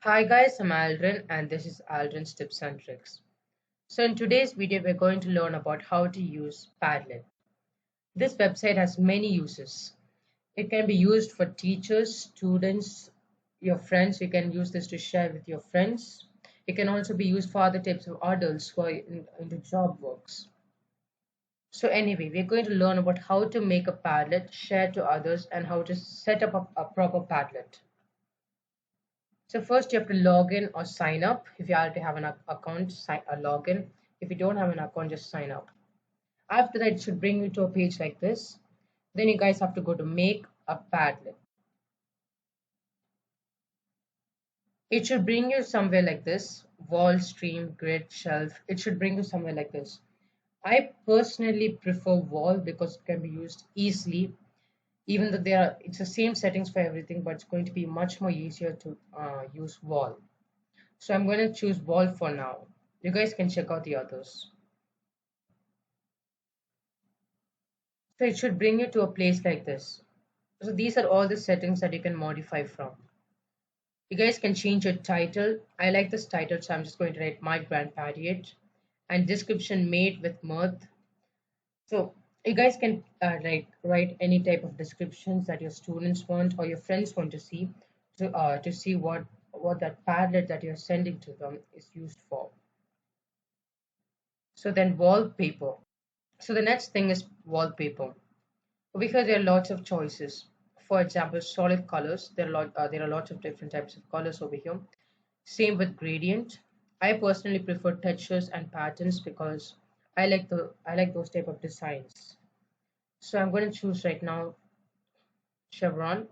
Hi guys, I'm Aldrin and this is Aldrin's Tips and Tricks. So in today's video, we're going to learn about how to use Padlet. This website has many uses. It can be used for teachers, students, your friends. You can use this to share with your friends. It can also be used for other types of adults who are into job works. So anyway, we're going to learn about how to make a Padlet, share to others, and how to set up a proper Padlet. So first you have to log in or sign up. If you already have an account, log in. If you don't have an account, just sign up. After that, it should bring you to a page like this. Then you guys have to go to make a Padlet. It should bring you somewhere like this: wall, stream, grid, shelf. It should bring you somewhere like this. I personally prefer wall because it can be used easily. Even though it's the same settings for everything, but it's going to be much more easier to use wall. So I'm going to choose wall for now. You guys can check out the others. So it should bring you to a place like this. So these are all the settings that you can modify from. You guys can change your title. I like this title, so I'm just going to write My Grandparent and description made with mirth. So you guys can write any type of descriptions that your students want or your friends want to see what that Padlet that you're sending to them is used for. So then wallpaper. So the next thing is wallpaper. Over here, there are lots of choices. For example, solid colors. There are lots of different types of colors over here. Same with gradient. I personally prefer textures and patterns because I like those type of designs. So I'm going to choose right now chevron.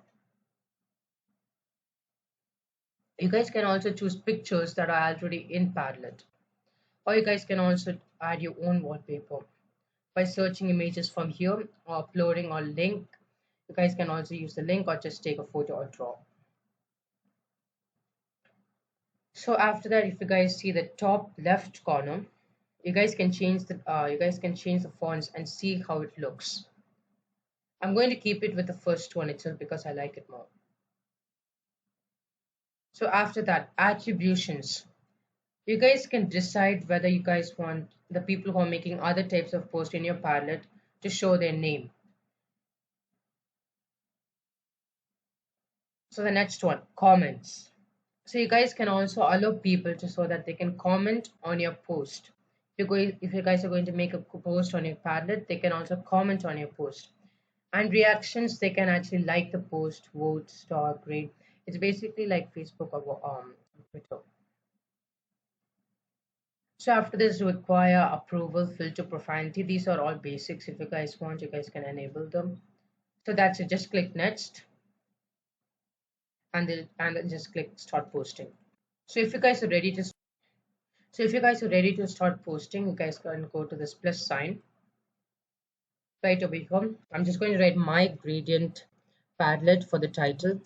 You guys can also choose pictures that are already in Padlet, or you guys can also add your own wallpaper by searching images from here or uploading or link. You guys can also use the link or just take a photo or draw. So after that, if you guys see the top left corner, you guys can change the fonts and see how it looks. I'm going to keep it with the first one itself because I like it more. So after that, attributions. You guys can decide whether you guys want the people who are making other types of posts in your Padlet to show their name. So the next one, comments. So you guys can also allow people to so that they can comment on your post. If you guys are going to make a post on your Padlet, they can also comment on your post. And reactions, they can actually like the post, vote, star, grade. It's basically like Facebook or Twitter. So after this, require approval, filter profanity. These are all basics. If you guys want, you guys can enable them. So that's it. Just click next, and then just click start posting. So if you guys are ready to start posting, you guys can go to this plus sign right over here. I'm just going to write my gradient Padlet for the title.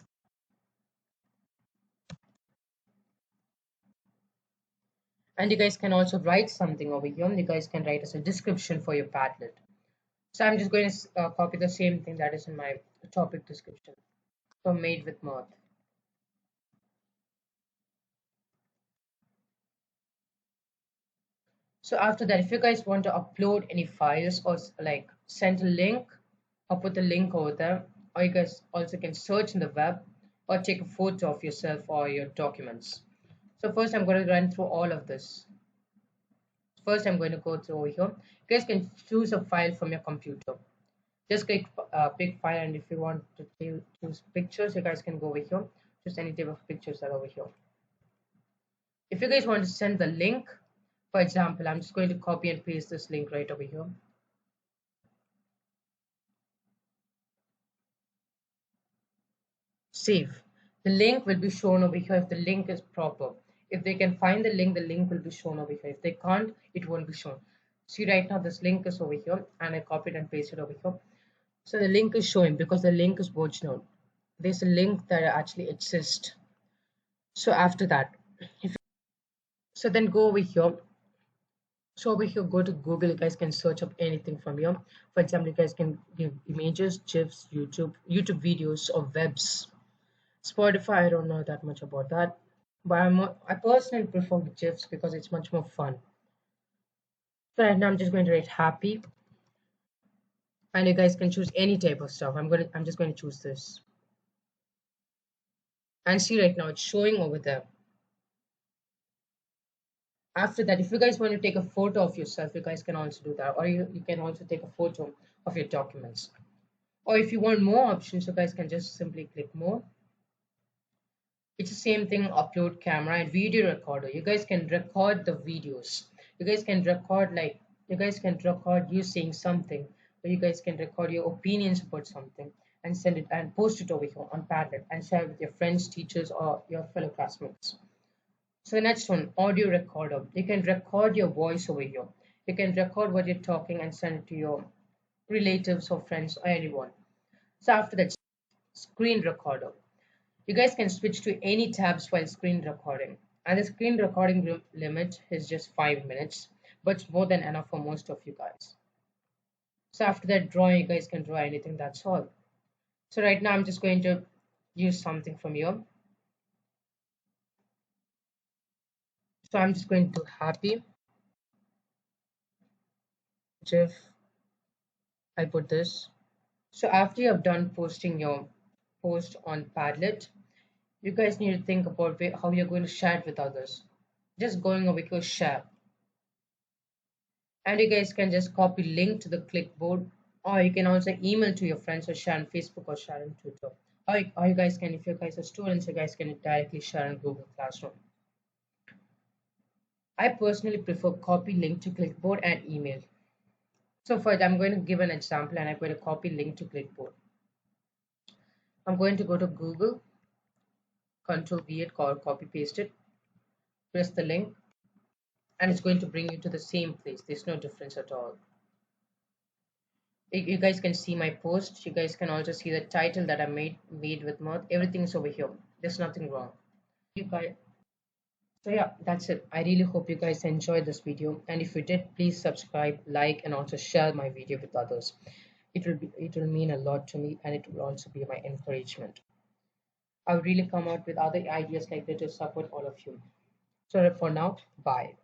And you guys can also write something over here. You guys can write as a description for your Padlet. So I'm just going to copy the same thing that is in my topic description. So made with mirth. So after that, if you guys want to upload any files or like send a link or put a link over there, or you guys also can search in the web or take a photo of yourself or your documents. So first I'm going to run through all of this. First I'm going to go through over here. You guys can choose a file from your computer. Just click pick file, and if you want to choose pictures, you guys can go over here. Choose any type of pictures that are over here. If you guys want to send the link, for example, I'm just going to copy and paste this link right over here. Save. The link will be shown over here if the link is proper. If they can find the link will be shown over here. If they can't, it won't be shown. See, right now this link is over here and I copied and pasted over here. So the link is showing because the link is original. There's a link that actually exists. So after that, so then go over here. So over here, go to Google. You guys can search up anything from here. For example, you guys can give images, GIFs, YouTube videos, or webs. Spotify, I don't know that much about that. But I personally prefer GIFs because it's much more fun. So right now I'm just going to write happy, and you guys can choose any type of stuff. I'm just going to choose this. And see right now it's showing over there. After that, if you guys want to take a photo of yourself, you guys can also do that. Or you can also take a photo of your documents. Or if you want more options, you guys can just simply click more. It's the same thing, upload camera and video recorder. You guys can record the videos. You guys can record you guys can record you saying something, or you guys can record your opinions about something and send it and post it over here on Padlet and share it with your friends, teachers, or your fellow classmates. So the next one, audio recorder. You can record your voice over here. You can record what you're talking and send it to your relatives or friends or anyone. So after that, screen recorder. You guys can switch to any tabs while screen recording. And the screen recording limit is just 5 minutes, but it's more than enough for most of you guys. So after that, drawing, you guys can draw anything, that's all. So right now, I'm just going to use something from here. So I'm just going to happy. If I put this. So after you have done posting your post on Padlet, you guys need to think about how you're going to share it with others. Just going over to share. And you guys can just copy link to the clipboard, or you can also email to your friends or share on Facebook or share on Twitter. Or you guys can, if you guys are students, you guys can directly share on Google Classroom. I personally prefer copy link to clipboard and email. So for it, I'm going to give an example and I'm going to copy link to clipboard. I'm going to go to Google, Control V it, copy paste it, press the link, and it's going to bring you to the same place. There's no difference at all. You guys can see my post. You guys can also see the title that I made with Mirth. Everything's over here. There's nothing wrong. You guys. So yeah, that's it. I really hope you guys enjoyed this video. And if you did, please subscribe, like, and also share my video with others. It will mean a lot to me, and it will also be my encouragement. I'll really come out with other ideas like that to support all of you. So for now, bye.